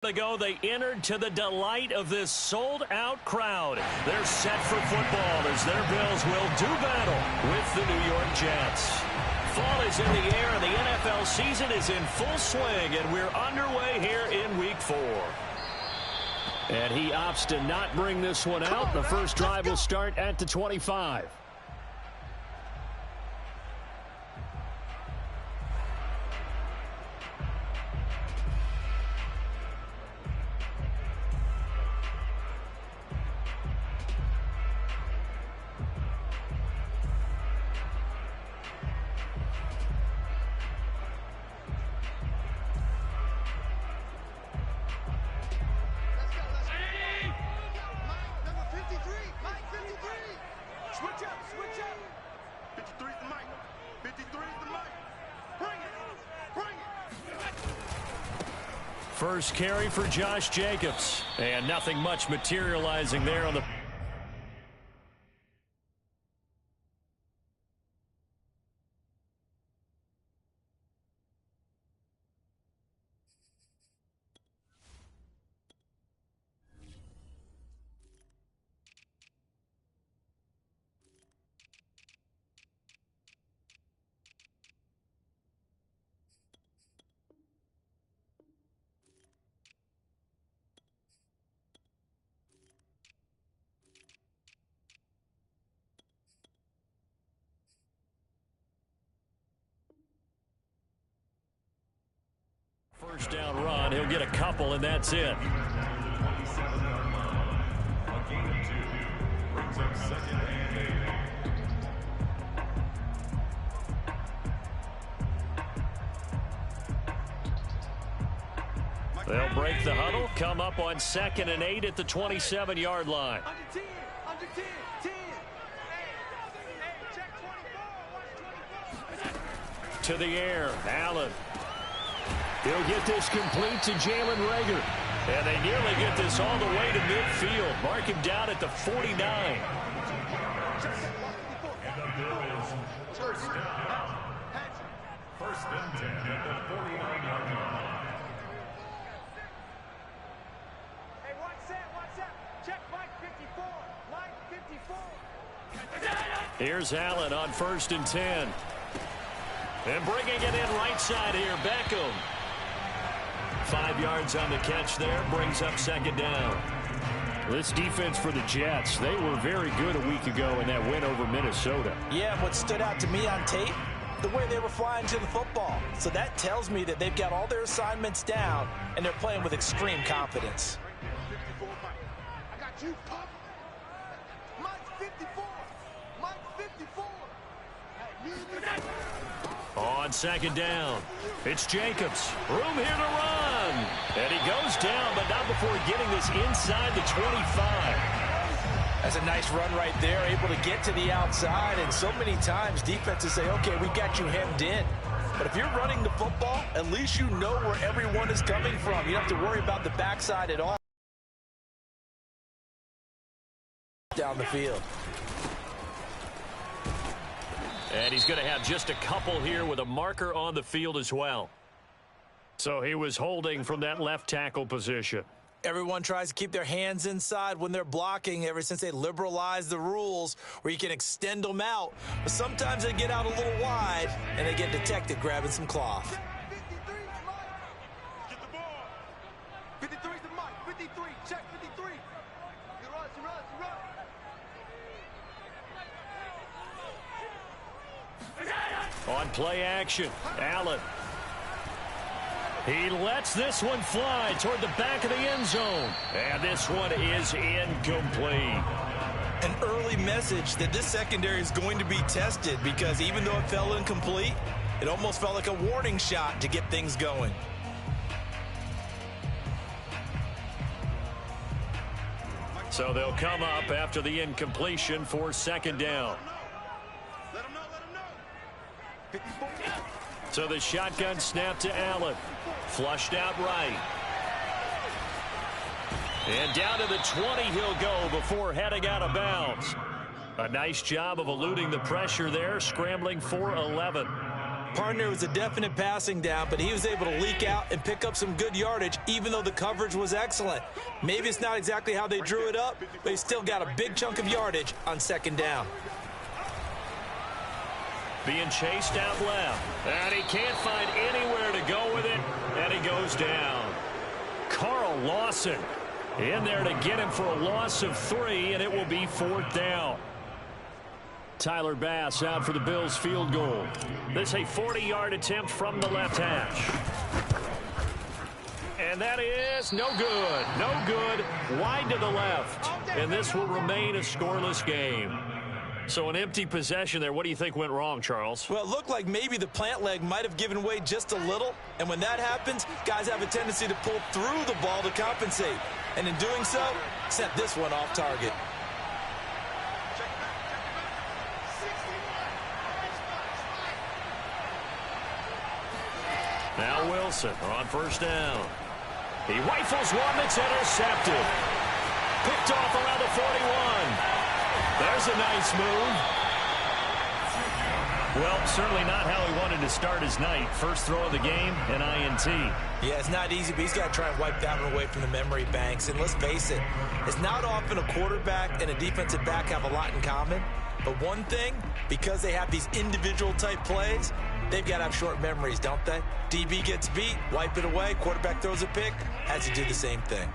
Ago, they entered to the delight of this sold-out crowd. They're set for football as their Bills will do battle with the New York Jets. Fall is in the air, and the NFL season is in full swing, and we're underway here in Week 4. And he opts to not bring this one out. The first drive will start at the 25. First carry for Josh Jacobs, and nothing much materializing there on the... First down run, he'll get a couple, and that's it. They'll break the huddle, come up on 2nd and 8 at the 27-yard line. To the air, Allen. He'll get this complete to Jalen Reagor. And they nearly get this all the way to midfield. Mark him down at the 49. First and 10 at the 49-yard line. Hey, one set. Check Mike 54. Mike 54. Here's Allen on 1st and 10. And bringing it in right side here, Beckham. 5 yards on the catch there, brings up 2nd down. This defense for the Jets, they were very good a week ago in that win over Minnesota. Yeah, what stood out to me on tape, the way they were flying to the football. So that tells me that they've got all their assignments down, and they're playing with extreme confidence. I got you, Pop. Mike 54. Mike 54. On 2nd down, it's Jacobs. Room here to run. And he goes down, but not before getting this inside the 25. That's a nice run right there, able to get to the outside. And so many times defenses say, okay, we got you hemmed in. But if you're running the football, at least you know where everyone is coming from. You don't have to worry about the backside at all. Down the field. And he's going to have just a couple here with a marker on the field as well. So he was holding from that left tackle position. Everyone tries to keep their hands inside when they're blocking ever since they liberalized the rules where you can extend them out. But sometimes they get out a little wide and they get detected grabbing some cloth. 53 is Mike. Get the ball. 53 is the Mike. 53. Check 53. He runs. On play action, Allen. He lets this one fly toward the back of the end zone. And this one is incomplete. An early message that this secondary is going to be tested because even though it fell incomplete, it almost felt like a warning shot to get things going. So they'll come up after the incompletion for 2nd down. So the shotgun snap to Allen. Flushed out right. And down to the 20 he'll go before heading out of bounds. A nice job of eluding the pressure there, scrambling for 11. Partner was a definite passing down, but he was able to leak out and pick up some good yardage, even though the coverage was excellent. Maybe it's not exactly how they drew it up, but he still got a big chunk of yardage on second down. Being chased out left, and he can't find anywhere to go with it, and he goes down. Carl Lawson in there to get him for a loss of 3, and it will be 4th down. Tyler Bass out for the Bills field goal. This is a 40-yard attempt from the left hash. And that is no good. No good. Wide to the left. And this will remain a scoreless game. So an empty possession there. What do you think went wrong, Charles? Well, it looked like maybe the plant leg might have given way just a little. And when that happens, guys have a tendency to pull through the ball to compensate. And in doing so, sent this one off target. Now Wilson on first down. He rifles one that's intercepted. Picked off around the 41. There's a nice move. Well, certainly not how he wanted to start his night. First throw of the game, an INT. Yeah, it's not easy, but he's got to try and wipe that one away from the memory banks. And let's face it, it's not often a quarterback and a defensive back have a lot in common. But one thing, because they have these individual type plays, they've got to have short memories, don't they? DB gets beat, wipe it away, quarterback throws a pick, has to do the same thing.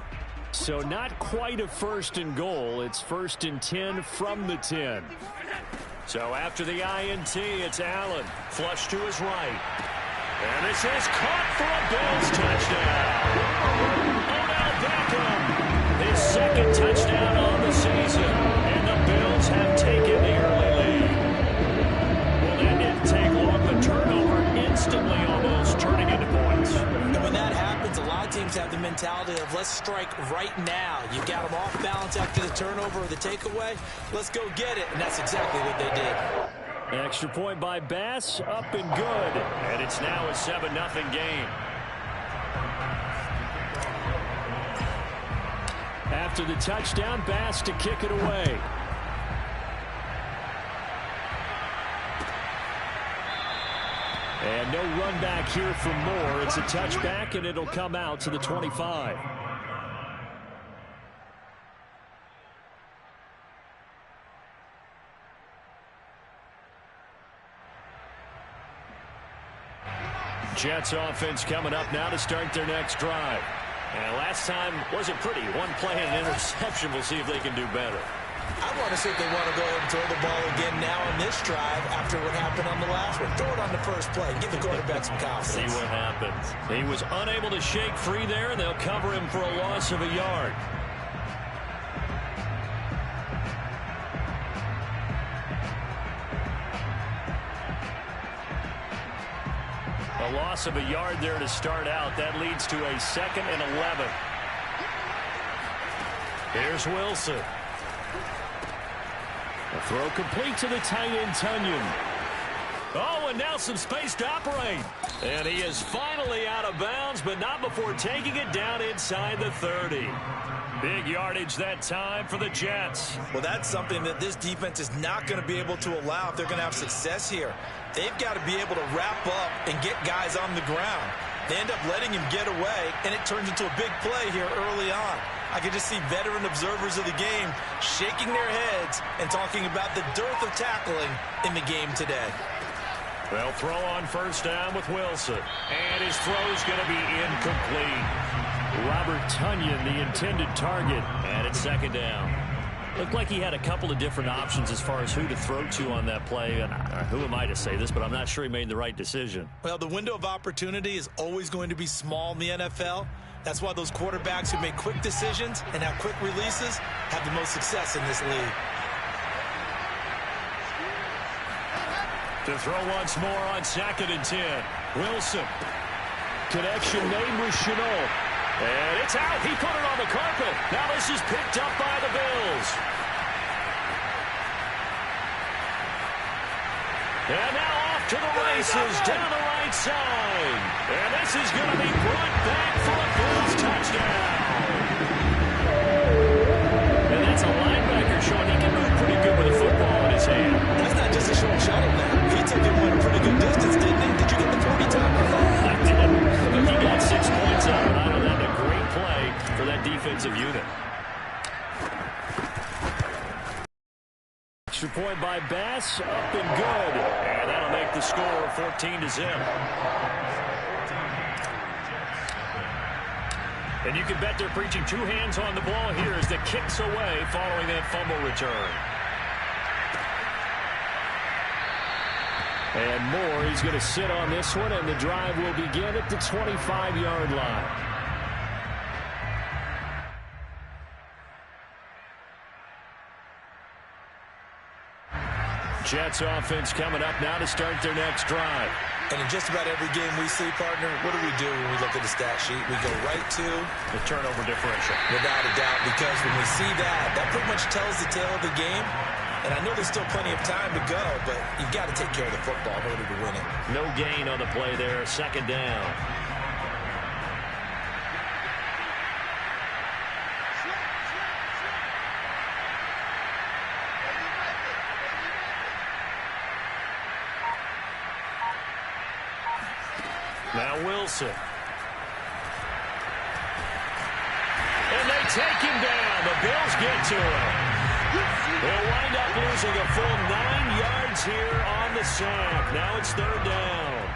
So not quite a 1st and goal. It's 1st and 10 from the 10. So after the INT, it's Allen. Flush to his right. And this is caught for a Bills touchdown. Odell Beckham, his 2nd touchdown on the season. And the Bills have taken the early lead. Well, that didn't take long. The turnover instantly almost turning into points. And when that happens, a lot of teams have the mentality of let's strike right now. You've got them off balance after the turnover or the takeaway. Let's go get it. And that's exactly what they did. Extra point by Bass, up and good. And it's now a 7-0 game. After the touchdown, Bass to kick it away. And no run back here for Moore. It's a touchback, and it'll come out to the 25. Jets offense coming up now to start their next drive. And last time wasn't pretty. One play and an interception. We'll see if they can do better. I want to see if they want to go ahead and throw the ball again now on this drive after what happened on the last one. Throw it on the first play. Give the quarterback some confidence. See what happens. He was unable to shake free there, and they'll cover him for a loss of a yard. A loss of a yard there to start out. That leads to a 2nd and 11. Here's Wilson. A throw complete to the tight end, Tunyon. Oh, and now some space to operate. And he is finally out of bounds, but not before taking it down inside the 30. Big yardage that time for the Jets. Well, that's something that this defense is not going to be able to allow if they're going to have success here. They've got to be able to wrap up and get guys on the ground. They end up letting him get away, and it turns into a big play here early on. I can just see veteran observers of the game shaking their heads and talking about the dearth of tackling in the game today. They'll throw on first down with Wilson. And his throw's going to be incomplete. Robert Tunyon, the intended target. And it's 2nd down. Looked like he had a couple of different options as far as who to throw to on that play. And who am I to say this, but I'm not sure he made the right decision. Well, the window of opportunity is always going to be small in the NFL. That's why those quarterbacks who make quick decisions and have quick releases have the most success in this league. To throw once more on 2nd and 10. Wilson. Connection made with Shenault. And it's out. He put it on the carpet. Now this is picked up by the Bills. And now off to the races, down the right side. And this is going to be brought back for a Bills touchdown. And that's a linebacker, Sean. He can move pretty good with a football in his hand. That's not just a short shuttle now. He took it one a pretty good distance, didn't he? Did you that defensive unit. Extra point by Bass, up and good. And that'll make the score 14-0. And you can bet they're preaching two hands on the ball here as the kick's away following that fumble return. And Moore, he's going to sit on this one, and the drive will begin at the 25-yard line. Jets offense coming up now to start their next drive. And in just about every game we see, partner, what do we do when we look at the stat sheet? We go right to the turnover differential. Without a doubt, because when we see that, that pretty much tells the tale of the game. And I know there's still plenty of time to go, but you've got to take care of the football in order to win it. No gain on the play there, second down. Now Wilson. And they take him down. The Bills get to him. They'll wind up losing a full 9 yards here on the sack. Now it's third down.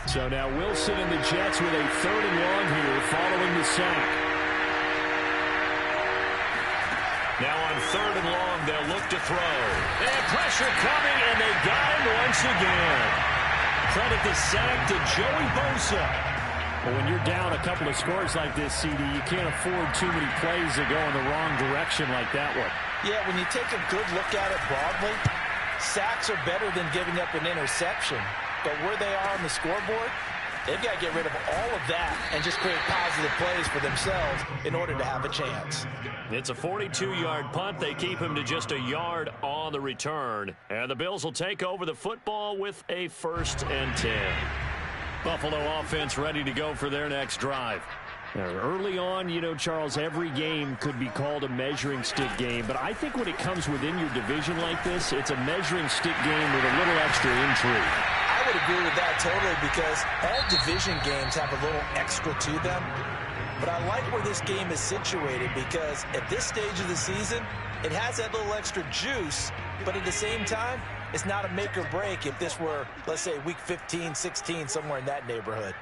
So now Wilson and the Jets with a 3rd and long here following the sack. Now on 3rd and long, they'll look to throw. They have pressure coming, and they got him once again. Credit the sack to Joey Bosa. But when you're down a couple of scores like this, CD, you can't afford too many plays that go in the wrong direction like that one. Yeah, when you take a good look at it broadly, sacks are better than giving up an interception. But where they are on the scoreboard, they've got to get rid of all of that and just create positive plays for themselves in order to have a chance. It's a 42-yard punt. They keep him to just a yard on the return. And the Bills will take over the football with a 1st and 10. Buffalo offense ready to go for their next drive. Now, early on, you know, Charles, every game could be called a measuring stick game. But I think when it comes within your division like this, it's a measuring stick game with a little extra intrigue. I would agree with that totally because all division games have a little extra to them. But I like where this game is situated because at this stage of the season, it has that little extra juice, but at the same time, it's not a make or break if this were, let's say, week 15, 16, somewhere in that neighborhood.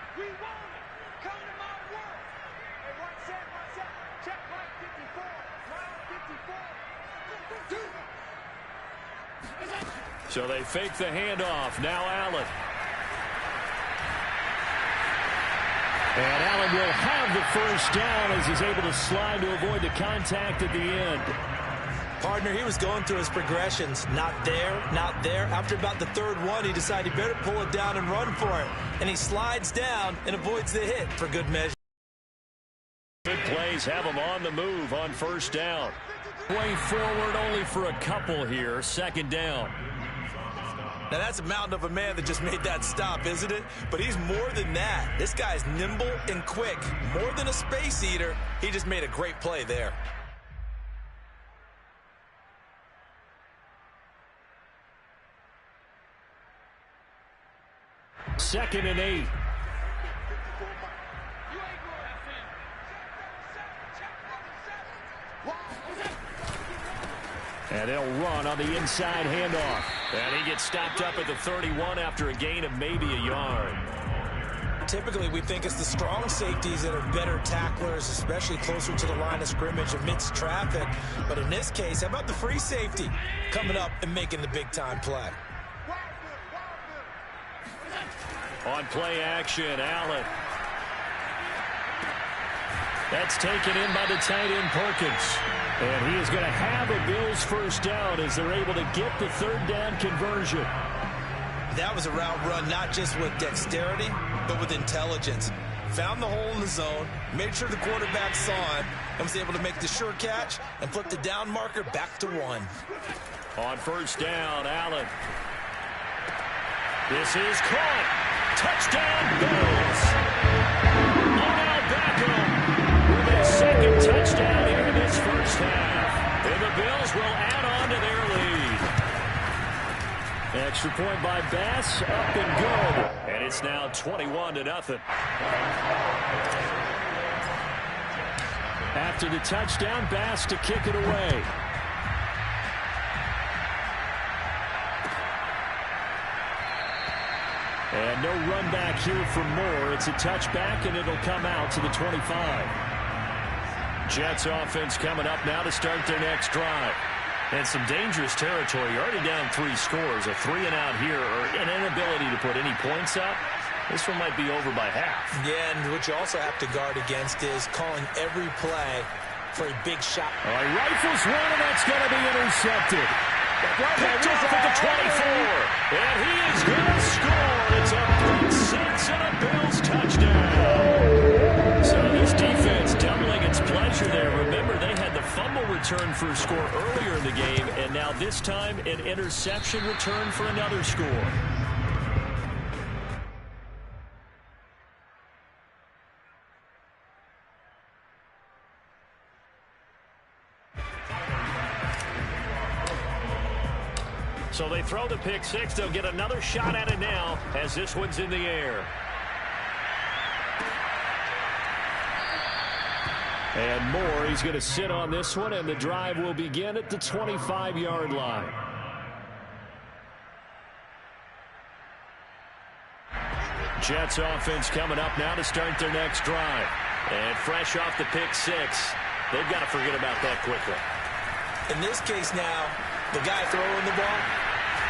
So they fake the handoff. Now Allen. And Allen will have the 1st down as he's able to slide to avoid the contact at the end. Partner, he was going through his progressions. Not there, not there. After about the 3rd one, he decided he better pull it down and run for it. And he slides down and avoids the hit for good measure. Good plays have him on the move on 1st down. Way forward only for a couple here. 2nd down. Now, that's a mountain of a man that just made that stop, isn't it? But he's more than that. This guy's nimble and quick. More than a space eater. He just made a great play there. Second and 8. And they'll run on the inside handoff. And he gets stopped up at the 31 after a gain of maybe a yard. Typically, we think it's the strong safeties that are better tacklers, especially closer to the line of scrimmage amidst traffic. But in this case, how about the free safety coming up and making the big-time play? On play action, Allen. That's taken in by the tight end Perkins. And he is going to have a Bills 1st down as they're able to get the 3rd down conversion. That was a route run not just with dexterity, but with intelligence. Found the hole in the zone, made sure the quarterback saw him, and was able to make the sure catch and flip the down marker back to 1. On 1st down, Allen. This is caught. Touchdown, Bills. Odell Beckham with a 2nd touchdown here in this 1st half. And the Bills will add on to their lead. Extra point by Bass, up and good. And it's now 21-0. After the touchdown, Bass to kick it away. And no run back here for Moore. It's a touchback, and it'll come out to the 25. Jets offense coming up now to start their next drive. And some dangerous territory. You're already down 3 scores. A 3-and-out here, or an inability to put any points up. This one might be over by half. Yeah, and what you also have to guard against is calling every play for a big shot. All right, rifles one, and that's going to be intercepted. Picked off at the 24. And he is going to score. It's a pick six and a Bills touchdown. So this defense doubling its pleasure there. Remember, they had the fumble return for a score earlier in the game, and now this time an interception return for another score. So they throw the pick six. They'll get another shot at it now as this one's in the air. And Moore, he's going to sit on this one, and the drive will begin at the 25-yard line. Jets offense coming up now to start their next drive. And fresh off the pick six, they've got to forget about that quickly. In this case now, the guy throwing the ball,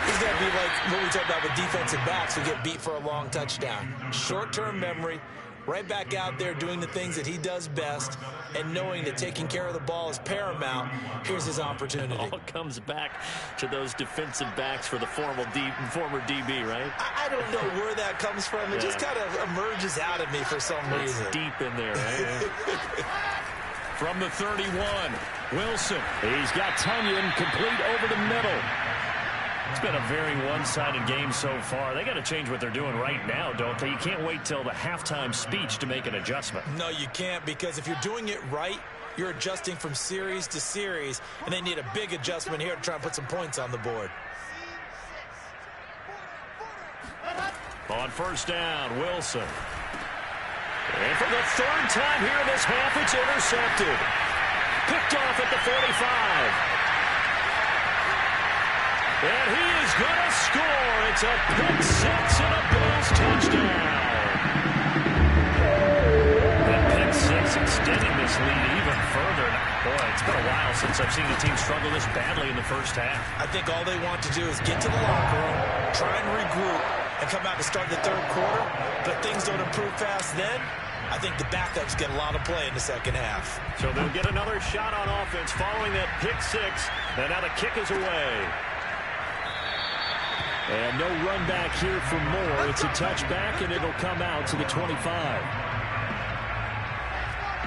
he's got to be like what we talked about with defensive backs who get beat for a long touchdown. Short-term memory, right back out there doing the things that he does best, and knowing that taking care of the ball is paramount. Here's his opportunity. It all comes back to those defensive backs for the former DB, right? I don't know where that comes from. It just kind of emerges out of me for some reason. Deep in there, right? From the 31, Wilson. He's got Tunyon complete over the middle. It's been a very one-sided game so far. They got to change what they're doing right now, don't they? You can't wait till the halftime speech to make an adjustment. No, you can't, because if you're doing it right, you're adjusting from series to series, and they need a big adjustment here to try and put some points on the board. On first down, Wilson. And for the third time here in this half, it's intercepted. Picked off at the 45. And he is going to score. It's a pick six and a Bills touchdown. That pick six extending this lead even further. Boy, it's been a while since I've seen a team struggle this badly in the first half. I think all they want to do is get to the locker room, try and regroup, and come out to start the third quarter. But if things don't improve fast then, I think the backups get a lot of play in the second half. So they'll get another shot on offense following that pick six. And now the kick is away. And no run back here for Moore. It's a touchback, and it'll come out to the 25.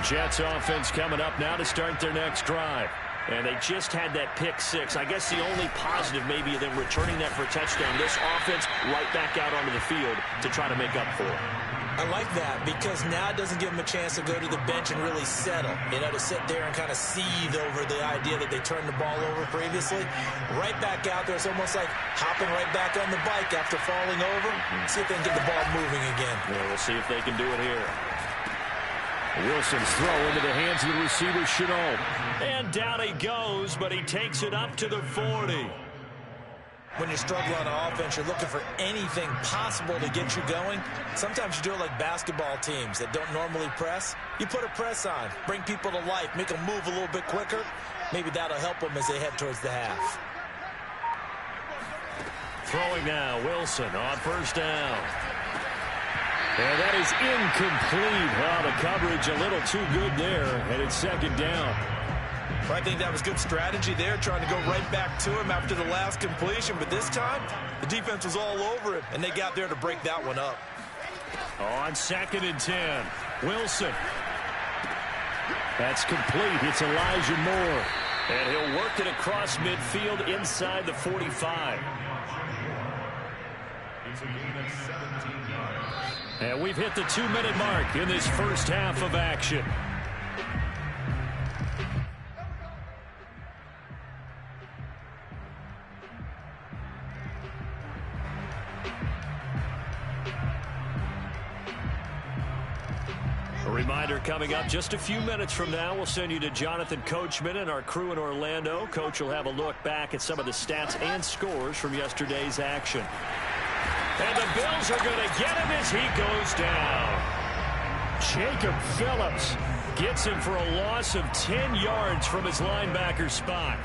Jets offense coming up now to start their next drive. And they just had that pick six. I guess the only positive maybe of them returning that for a touchdown. This offense right back out onto the field to try to make up for it. I like that, because now it doesn't give them a chance to go to the bench and really settle, to sit there and kind of seethe over the idea that they turned the ball over previously. Right back out there, it's almost like hopping right back on the bike after falling over. See if they can get the ball moving again. Yeah, we'll see if they can do it here. Wilson's throw into the hands of the receiver, Shenault. And down he goes, but he takes it up to the 40. When you struggle on offense, you're looking for anything possible to get you going. Sometimes you do it like basketball teams that don't normally press. You put a press on, bring people to life, make them move a little bit quicker. Maybe that'll help them as they head towards the half. Throwing now, Wilson on first down. And that is incomplete. Well, the coverage a little too good there, and it's second down. Well, I think that was good strategy there, trying to go right back to him after the last completion. But this time, the defense was all over him, and they got there to break that one up. On 2nd and 10, Wilson. That's complete. It's Elijah Moore. And he'll work it across midfield inside the 45. It's a gain of 17 yards. And we've hit the 2-minute mark in this first half of action. A reminder coming up just a few minutes from now, we'll send you to Jonathan Coachman and our crew in Orlando. Coach will have a look back at some of the stats and scores from yesterday's action. And the Bills are going to get him as he goes down. Jacob Phillips gets him for a loss of 10 yards from his linebacker spot.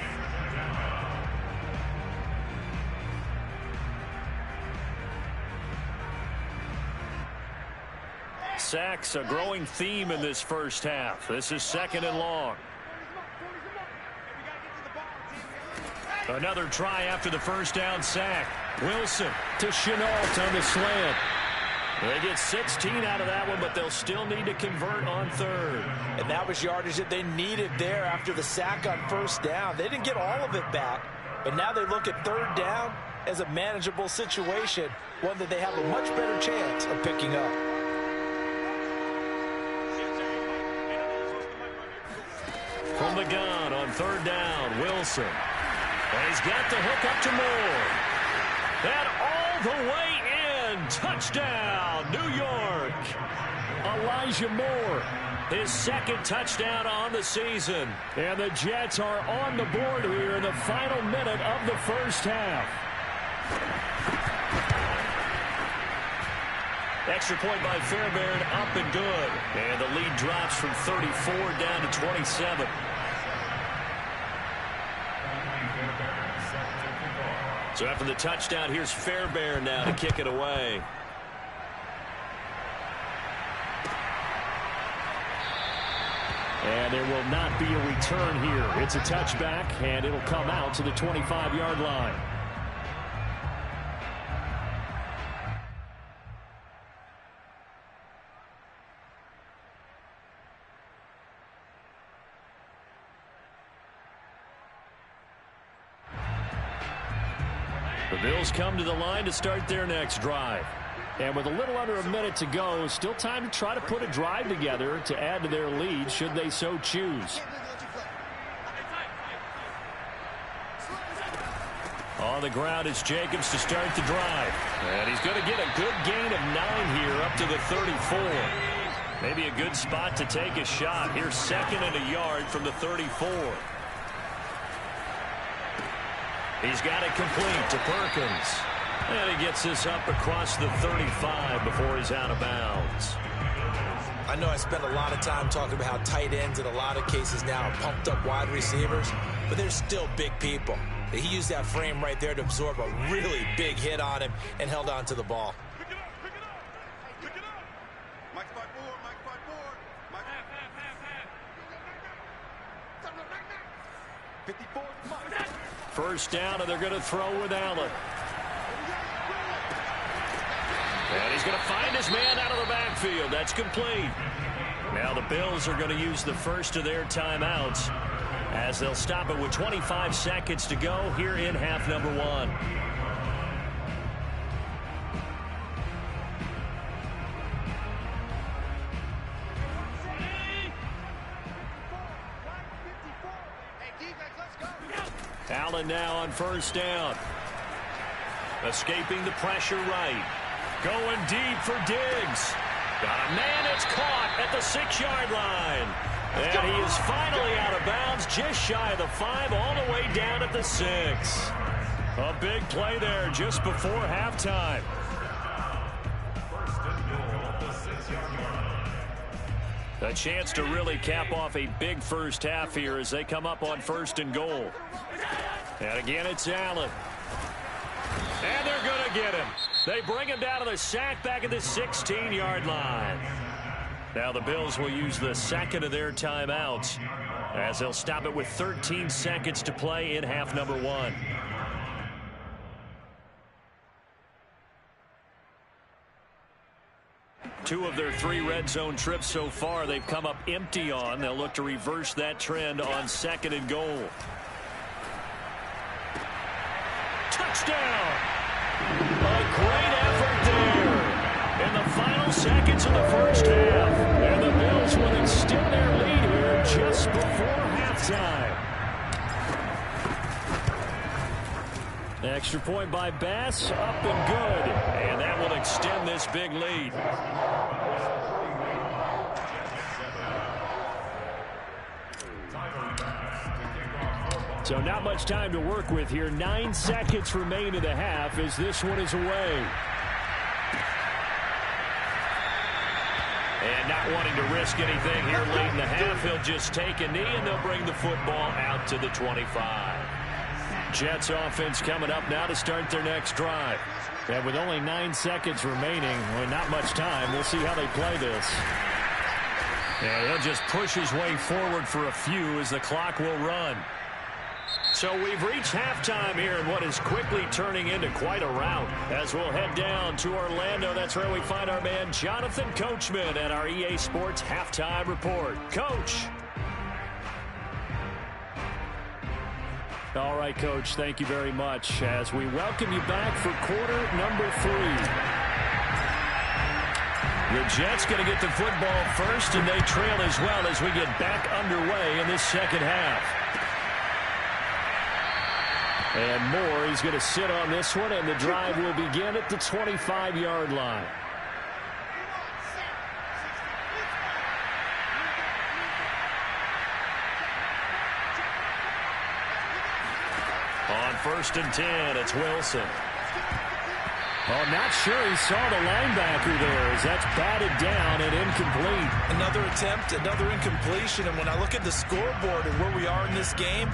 Sacks, a growing theme in this first half. This is 2nd and long. Another try after the first down sack. Wilson to Shenault on the slant. They get 16 out of that one, but they'll still need to convert on 3rd. And that was yardage that they needed there after the sack on 1st down. They didn't get all of it back, but now they look at 3rd down as a manageable situation, one that they have a much better chance of picking up. From the gun on 3rd down, Wilson. And he's got the hook up to Moore. And all the way in. Touchdown, New York. Elijah Moore, his 2nd touchdown on the season. And the Jets are on the board here in the final minute of the first half. Extra point by Fairbairn, up and good. And the lead drops from 34 down to 27. So after the touchdown, here's Fairbairn now to kick it away. And there will not be a return here. It's a touchback, and it'll come out to the 25-yard line. The Bills come to the line to start their next drive. And with a little under a minute to go, still time to try to put a drive together to add to their lead should they so choose. On the ground is Jacobs to start the drive. And he's going to get a good gain of 9 here up to the 34. Maybe a good spot to take a shot. Here's 2nd and a yard from the 34. He's got it complete to Perkins. And he gets this up across the 35 before he's out of bounds. I know I spent a lot of time talking about how tight ends in a lot of cases now are pumped up wide receivers, but they're still big people. He used that frame right there to absorb a really big hit on him and held on to the ball. Pick it up, pick it up. Pick it up. Mike's by 4, Mike's by 4. Mike. 54, Mike. First down, and they're going to throw with Allen. And he's going to find his man out of the backfield. That's complete. Now the Bills are going to use the first of their timeouts as they'll stop it with 25 seconds to go here in half number 1. Allen now on first down. Escaping the pressure right. Going deep for Diggs. Got a man that's caught at the 6-yard line. And he is finally out of bounds, just shy of the 5, all the way down at the 6. A big play there just before halftime. A chance to really cap off a big first half here as they come up on 1st and goal. And again, it's Allen. And they're going to get him. They bring him down to the sack back at the 16-yard line. Now the Bills will use the second of their timeouts as they'll stop it with 13 seconds to play in half number 1. Two of their 3 red zone trips so far they've come up empty on. They'll look to reverse that trend on 2nd and goal. Touchdown! A great effort there in the final seconds of the first half. And the Bills will extend their lead here just before halftime. Extra point by Bass, up and good. And that will extend this big lead. So not much time to work with here. 9 seconds remain in the half as this one is away. And not wanting to risk anything here late in the half, he'll just take a knee and they'll bring the football out to the 25. Jets offense coming up now to start their next drive. And with only 9 seconds remaining, well, not much time, we'll see how they play this. And he'll just push his way forward for a few as the clock will run. So we've reached halftime here in what is quickly turning into quite a rout. As we'll head down to Orlando, that's where we find our man Jonathan Coachman at our EA Sports Halftime Report. Coach. All right, Coach, thank you very much as we welcome you back for quarter number 3. The Jets going to get the football first, and they trail as well as we get back underway in this second half. And Moore, he's going to sit on this one, and the drive will begin at the 25-yard line. On 1st and 10, it's Wilson. Oh, not sure he saw the linebacker there as that's batted down and incomplete. Another attempt, another incompletion, and when I look at the scoreboard and where we are in this game,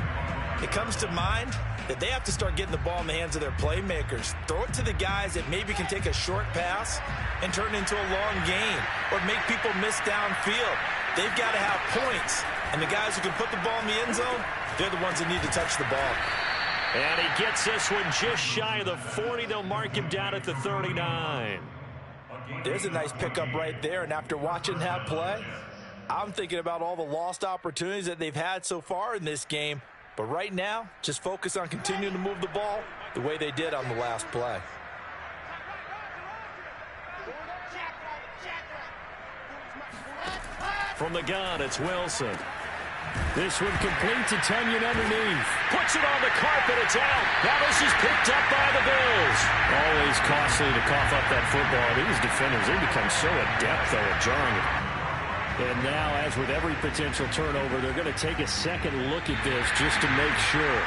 it comes to mind that they have to start getting the ball in the hands of their playmakers. Throw it to the guys that maybe can take a short pass and turn it into a long gain or make people miss downfield. They've got to have points, and the guys who can put the ball in the end zone, they're the ones that need to touch the ball. And he gets this one just shy of the 40. They'll mark him down at the 39. There's a nice pickup right there, and after watching that play, I'm thinking about all the lost opportunities that they've had so far in this game. But right now, just focus on continuing to move the ball the way they did on the last play. From the gun, it's Wilson. This one complete to Tunyon underneath. Puts it on the carpet. It's out. Now this is picked up by the Bills. Always costly to cough up that football. These defenders, they become so adept, though, at jarring it. And now, as with every potential turnover, they're going to take a second look at this just to make sure.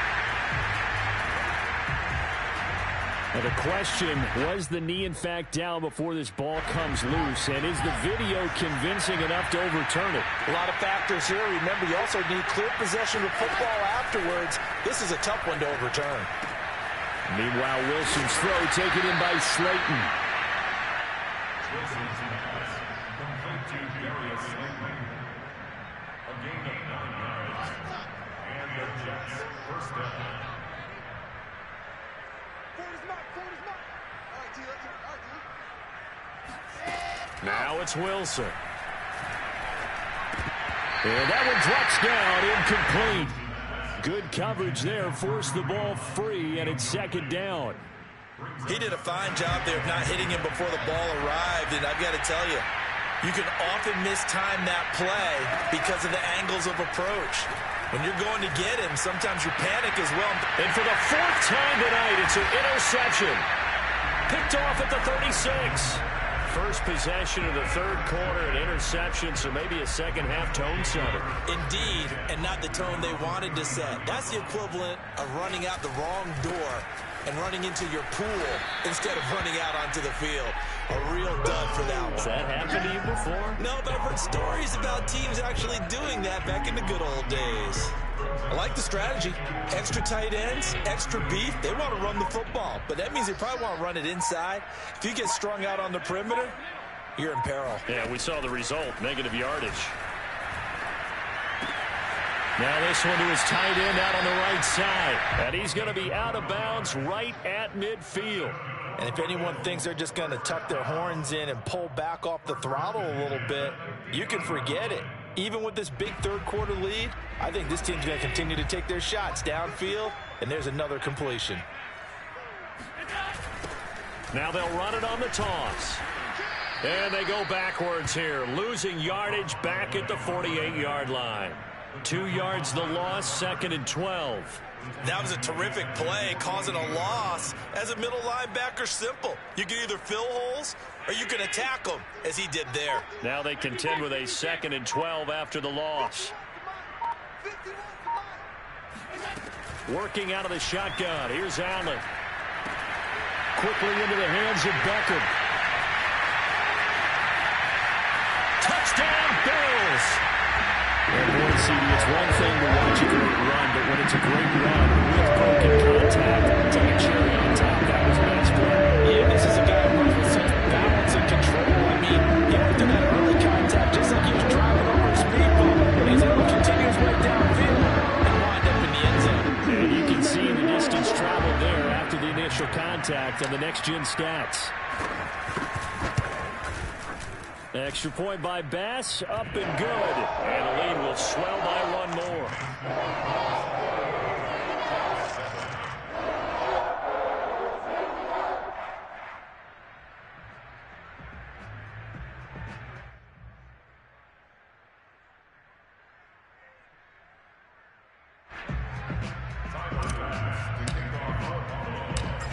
Now the question, was the knee in fact down before this ball comes loose? And is the video convincing enough to overturn it? A lot of factors here. Remember, you also need clear possession of football afterwards. This is a tough one to overturn. Meanwhile, Wilson's throw taken in by Slayton. Wilson's pass complete to Darius Slayton. A gain of 9 yards. And the Jets first down. Now it's Wilson. And that one drops down, incomplete. Good coverage there, forced the ball free, and it's second down. He did a fine job there of not hitting him before the ball arrived, and I've got to tell you, you can often mistime that play because of the angles of approach. When you're going to get him, sometimes you panic as well. And for the 4th time tonight, it's an interception. Picked off at the 36. First possession of the third quarter, an interception, so maybe a second-half tone setter. Indeed, and not the tone they wanted to set. That's the equivalent of running out the wrong door and running into your pool instead of running out onto the field. A real dud for that one. Has that happened to you before? No, but I've heard stories about teams actually doing that back in the good old days. I like the strategy. Extra tight ends, extra beef. They want to run the football, but that means they probably want to run it inside. If you get strung out on the perimeter, you're in peril. Yeah, we saw the result, negative yardage. Now this one to his tight end out on the right side. And he's going to be out of bounds right at midfield. And if anyone thinks they're just going to tuck their horns in and pull back off the throttle a little bit, you can forget it. Even with this big third quarter lead, I think this team's going to continue to take their shots downfield, and there's another completion. Now they'll run it on the toss. And they go backwards here, losing yardage back at the 48-yard line. 2 yards the loss, 2nd and 12. That was a terrific play, causing a loss. As a middle linebacker, simple. You can either fill holes or you can attack them, as he did there. Now they contend with a 2nd and 12 after the loss. Working out of the shotgun. Here's Allen. Quickly into the hands of Beckham. Touchdown, Bills! And boy, CD, it's one thing to watch a great run, but when it's a great run with broken contact, it's like a cherry on top. That was a nice play. Yeah, this is a guy who runs with such balance and control. I mean, he went through that early contact just like he was driving over a speed bump. He's able to continue his way downfield and wind up in the end zone. And you can see the distance traveled there after the initial contact on the next-gen stats. Extra point by Bass, up and good. And the lead will swell by one more.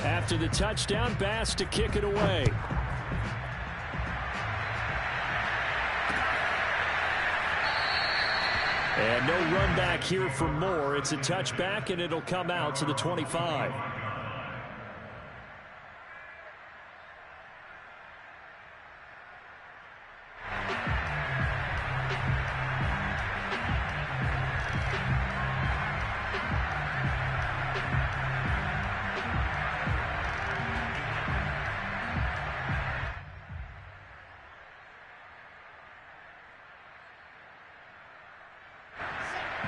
After the touchdown, Bass to kick it away. And no run back here for Moore. It's a touchback, and it'll come out to the 25.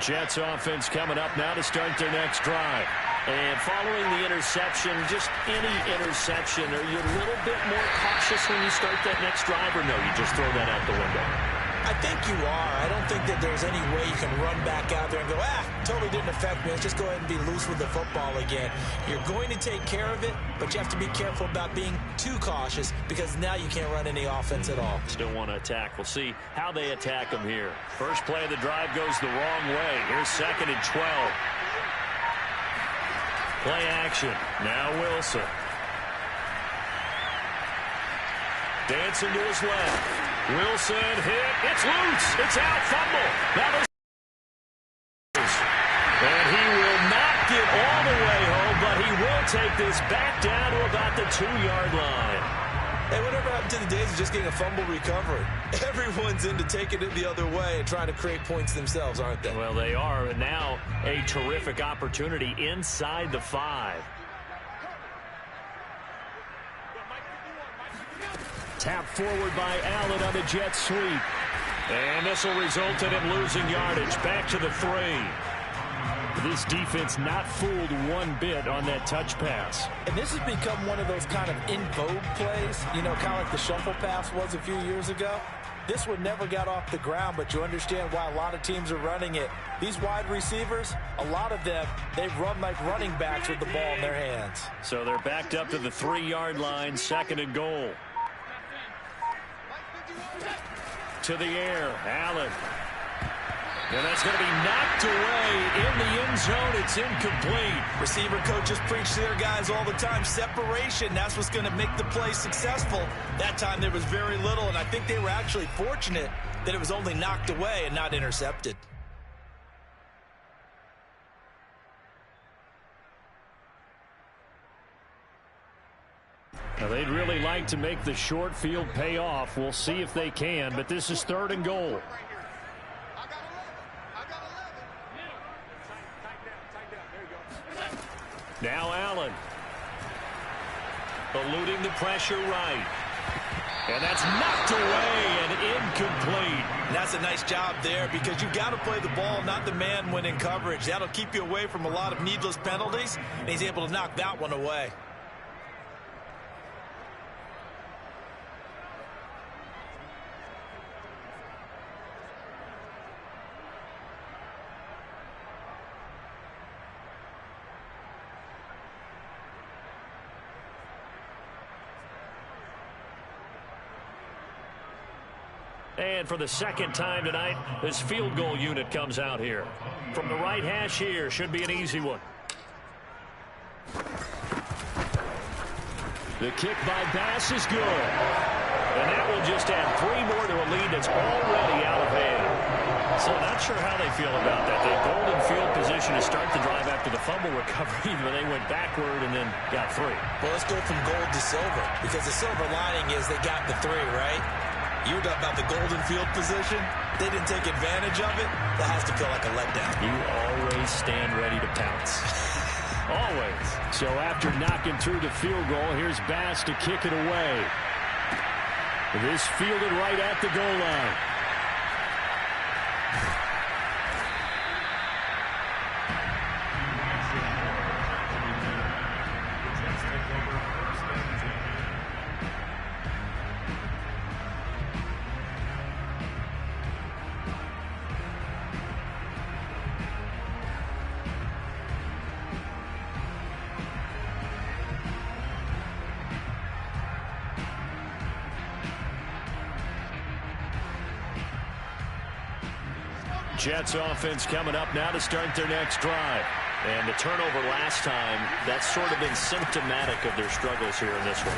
Jets offense coming up now to start their next drive. And following the interception, just any interception, are you a little bit more cautious when you start that next drive, or no, you just throw that out the window? I think you are. I don't think that there's any way you can run back out there and go, totally didn't affect me. Let's just go ahead and be loose with the football again. You're going to take care of it, but you have to be careful about being too cautious because now you can't run any offense at all. Still want to attack. We'll see how they attack them here. First play of the drive goes the wrong way. Here's 2nd and 12. Play action. Now Wilson. Dancing to his left. Wilson hit. It's loose. It's out. Fumble. That was. And he will not get all the way home, but he will take this back down to about the 2-yard line. Hey, whatever happened to the days of just getting a fumble recovery? Everyone's into taking it the other way and trying to create points themselves, aren't they? Well, they are. And now a terrific opportunity inside the 5. Tap forward by Allen on the jet sweep. And this will result in him losing yardage. Back to the 3. This defense not fooled one bit on that touch pass. And this has become one of those kind of in vogue plays, you know, kind of like the shuffle pass was a few years ago. This one never got off the ground, but you understand why a lot of teams are running it. These wide receivers, a lot of them, they run like running backs with the ball in their hands. So they're backed up to the 3-yard line, 2nd and goal. To the air, Allen. And that's going to be knocked away in the end zone. It's incomplete. Receiver coaches preach to their guys all the time. Separation, that's what's going to make the play successful. That time there was very little, and I think they were actually fortunate that it was only knocked away and not intercepted. Now, they'd really like to make the short field pay off. We'll see if they can, but this is 3rd and goal. Now Allen. Eluding the pressure right. And that's knocked away and incomplete. And that's a nice job there because you've got to play the ball, not the man when in coverage. That'll keep you away from a lot of needless penalties, and he's able to knock that one away. And for the 2nd time tonight, this field goal unit comes out here. From the right hash here, should be an easy one. The kick by Bass is good. And that will just add 3 more to a lead that's already out of hand. So not sure how they feel about that. They golden field position to start the drive after the fumble recovery, but they went backward and then got 3. Well, let's go from gold to silver, because the silver lining is they got the 3, right? You were talking about the golden field position. They didn't take advantage of it. That has to feel like a letdown. You always stand ready to pounce. Always. So after knocking through the field goal, here's Bass to kick it away. This fielded right at the goal line. Jets offense coming up now to start their next drive. And the turnover last time, that's sort of been symptomatic of their struggles here in this one.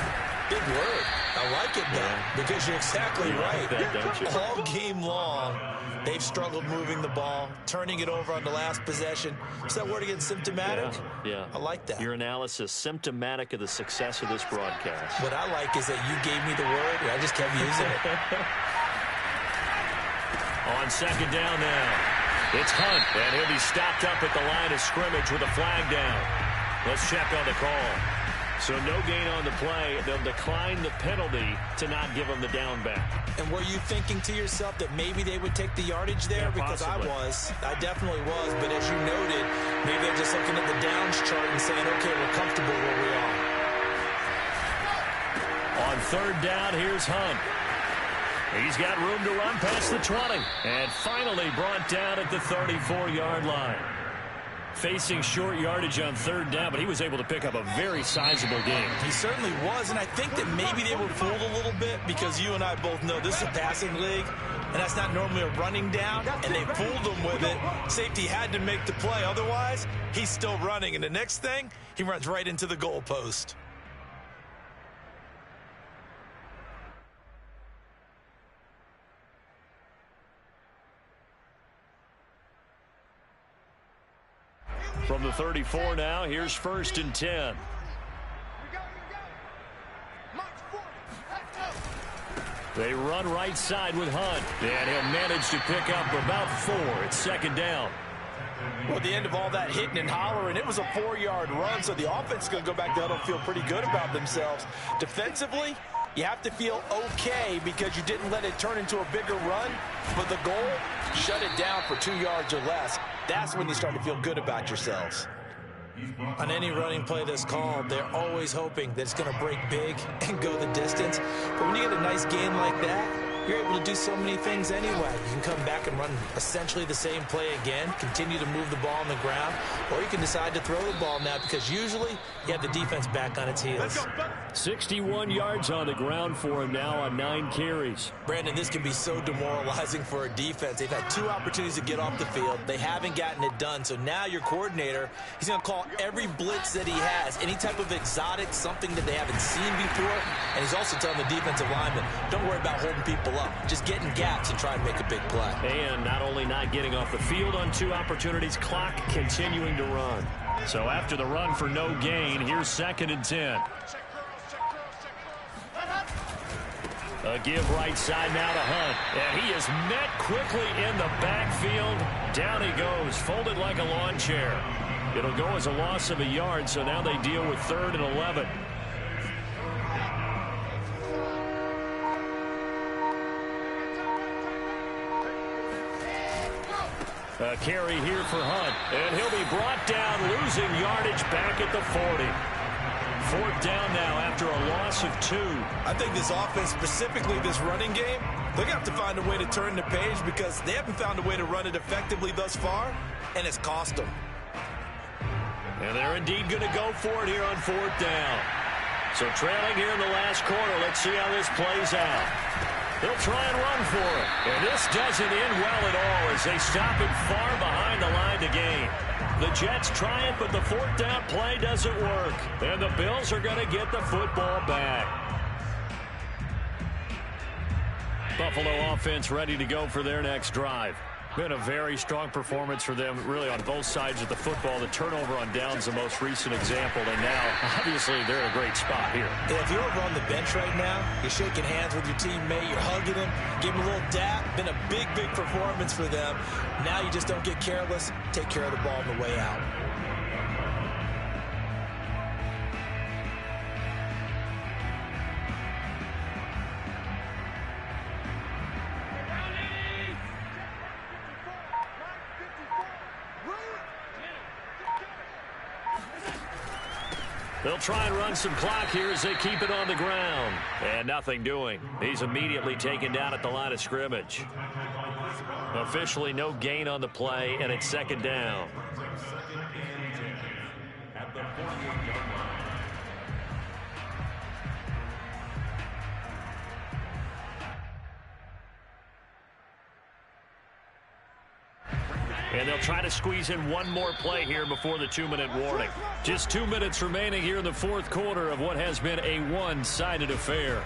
Big word. I like it, though, because you're exactly right. Like that, don't you? All game long, they've struggled moving the ball, turning it over on the last possession. Is that word again, symptomatic? Yeah. I like that. Your analysis, symptomatic of the success of this broadcast. What I like is that you gave me the word, and I just kept using it. On second down now, it's Hunt, and he'll be stopped up at the line of scrimmage with a flag down. Let's check on the call. So no gain on the play. They'll decline the penalty to not give him the down back. And were you thinking to yourself that maybe they would take the yardage there? Yeah, because possibly. I definitely was. But as you noted, maybe they're just looking at the downs chart and saying, okay, we're comfortable where we are. On third down, here's Hunt. He's got room to run past the 20. And finally brought down at the 34-yard line. Facing short yardage on third down, but he was able to pick up a very sizable gain. He certainly was, and I think that maybe they were fooled a little bit because you and I both know this is a passing league, and that's not normally a running down, and they fooled him with it. Safety had to make the play. Otherwise, he's still running, and the next thing, he runs right into the goalpost. From the 34 now, here's first and 10. They run right side with Hunt, and he'll manage to pick up about 4. It's second down. Well, at the end of all that hitting and hollering, it was a 4-yard run, so the offense is going to go back to huddle and feel pretty good about themselves. Defensively, you have to feel okay because you didn't let it turn into a bigger run, but the goal, shut it down for 2 yards or less. That's when you start to feel good about yourselves. On any running play that's called, they're always hoping that it's going to break big and go the distance. But when you get a nice game like that, you're able to do so many things anyway. You can come back and run essentially the same play again, continue to move the ball on the ground, or you can decide to throw the ball now because usually you have the defense back on its heels. 61 yards on the ground for him now on 9 carries. Brandon, this can be so demoralizing for a defense. They've had 2 opportunities to get off the field. They haven't gotten it done. So now your coordinator, he's going to call every blitz that he has, any type of exotic, something that they haven't seen before. And he's also telling the defensive lineman, don't worry about holding people up. Just get in gaps and try and make a big play. And not only not getting off the field on 2 opportunities, clock continuing to run. So after the run for no gain, here's second and 10. A give right side now to Hunt. And he is met quickly in the backfield. Down he goes, folded like a lawn chair. It'll go as a loss of a yard, so now they deal with 3rd and 11. A carry here for Hunt, and he'll be brought down, losing yardage back at the 40. 4th down now after a loss of 2. I think this offense, specifically this running game, they're going to have to find a way to turn the page because they haven't found a way to run it effectively thus far, and it's cost them. And they're indeed going to go for it here on 4th down. So trailing here in the last quarter, let's see how this plays out. They'll try and run for it. And this doesn't end well at all as they stop it far behind the line to gain. The Jets try it, but the 4th down play doesn't work. And the Bills are going to get the football back. Buffalo offense ready to go for their next drive. Been a very strong performance for them, really, on both sides of the football. The turnover on downs, the most recent example, and now, obviously, they're in a great spot here. Yeah, if you're over on the bench right now, you're shaking hands with your teammate, you're hugging him, give him a little dap. Been a big, big performance for them. Now you just don't get careless. Take care of the ball on the way out. They'll try and run some clock here as they keep it on the ground. And nothing doing. He's immediately taken down at the line of scrimmage. Officially no gain on the play, and it's second down. At the 48-yard line. And they'll try to squeeze in one more play here before the 2-minute warning. Just 2 minutes remaining here in the fourth quarter of what has been a one-sided affair.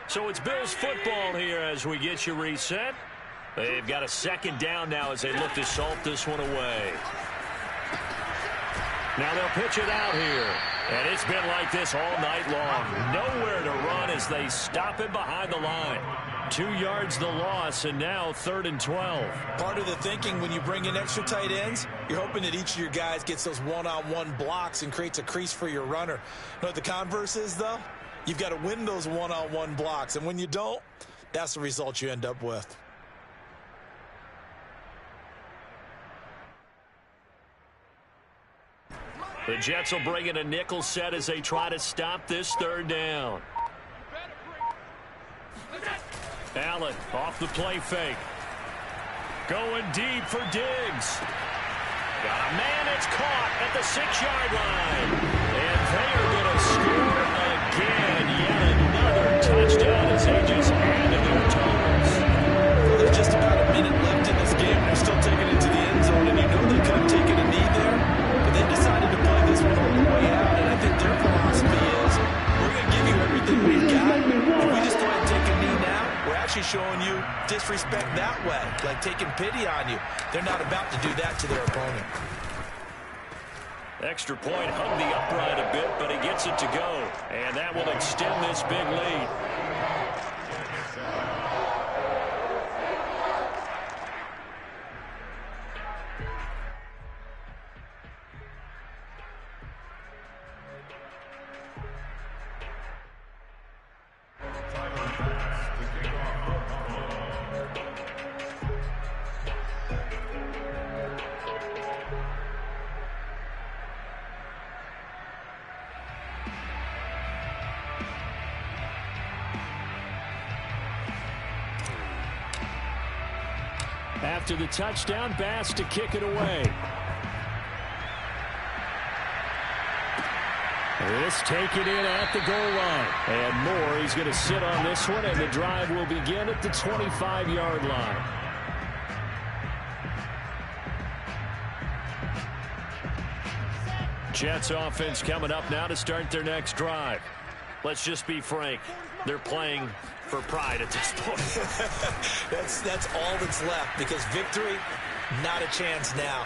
So it's Bills football here as we get you reset. They've got a second down now as they look to salt this one away. Now they'll pitch it out here. And it's been like this all night long. Nowhere to run as they stop it behind the line. 2 yards the loss, and now 3rd and 12. Part of the thinking when you bring in extra tight ends, you're hoping that each of your guys gets those one-on-one blocks and creates a crease for your runner. You know what the converse is, though? You've got to win those one-on-one blocks, and when you don't, that's the result you end up with. The Jets will bring in a nickel set as they try to stop this 3rd down. Allen off the play fake. Going deep for Diggs. Got a man that's caught at the 6-yard line. And they are going to score again. Yet another touchdown as they just added their totals. Well, there's just about a minute left in this game. They're still taking it to the end zone, and you know they could have taken a knee there. But they decided to play this one all the way out, and I think their philosophy is, we're going to give you everything we've got. If we just go ahead and take a knee now, we're actually showing you disrespect that way, like taking pity on you. They're not about to do that to their opponent. Extra point hung the upright a bit, but he gets it to go. And that will extend this big lead. After the touchdown, Bass to kick it away. This taken in at the goal line. And Moore, he's going to sit on this one, and the drive will begin at the 25-yard line. Jets offense coming up now to start their next drive. Let's just be frank. They're playing for pride at this point. That's all that's left, because victory, not a chance now.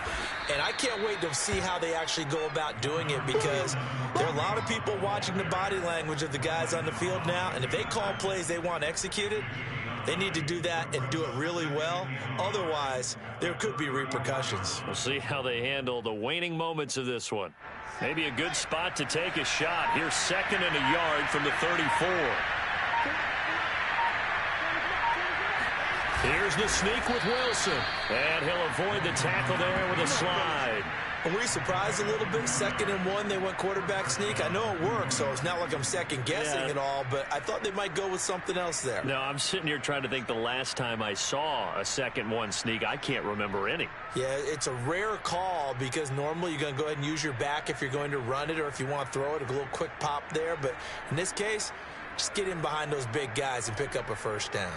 And I can't wait to see how they actually go about doing it, because there are a lot of people watching the body language of the guys on the field now, and if they call plays they want executed, they need to do that and do it really well. Otherwise, there could be repercussions. We'll see how they handle the waning moments of this one. Maybe a good spot to take a shot. Here's 2nd and a yard from the 34. Here's the sneak with Wilson. And he'll avoid the tackle there with a slide. And were you surprised a little bit? 2nd and 1, they went quarterback sneak. I know it works, so it's not like I'm second-guessing at all, but I thought they might go with something else there. No, I'm sitting here trying to think the last time I saw a 2nd-1 sneak. I can't remember any. Yeah, it's a rare call because normally you're going to go ahead and use your back if you're going to run it or if you want to throw it, a little quick pop there. But in this case, just get in behind those big guys and pick up a first down.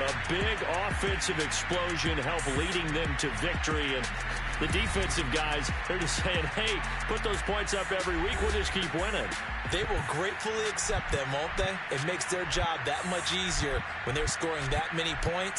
A big offensive explosion helped leading them to victory. And the defensive guys, they're just saying, hey, put those points up every week. We'll just keep winning. They will gratefully accept them, won't they? It makes their job that much easier when they're scoring that many points.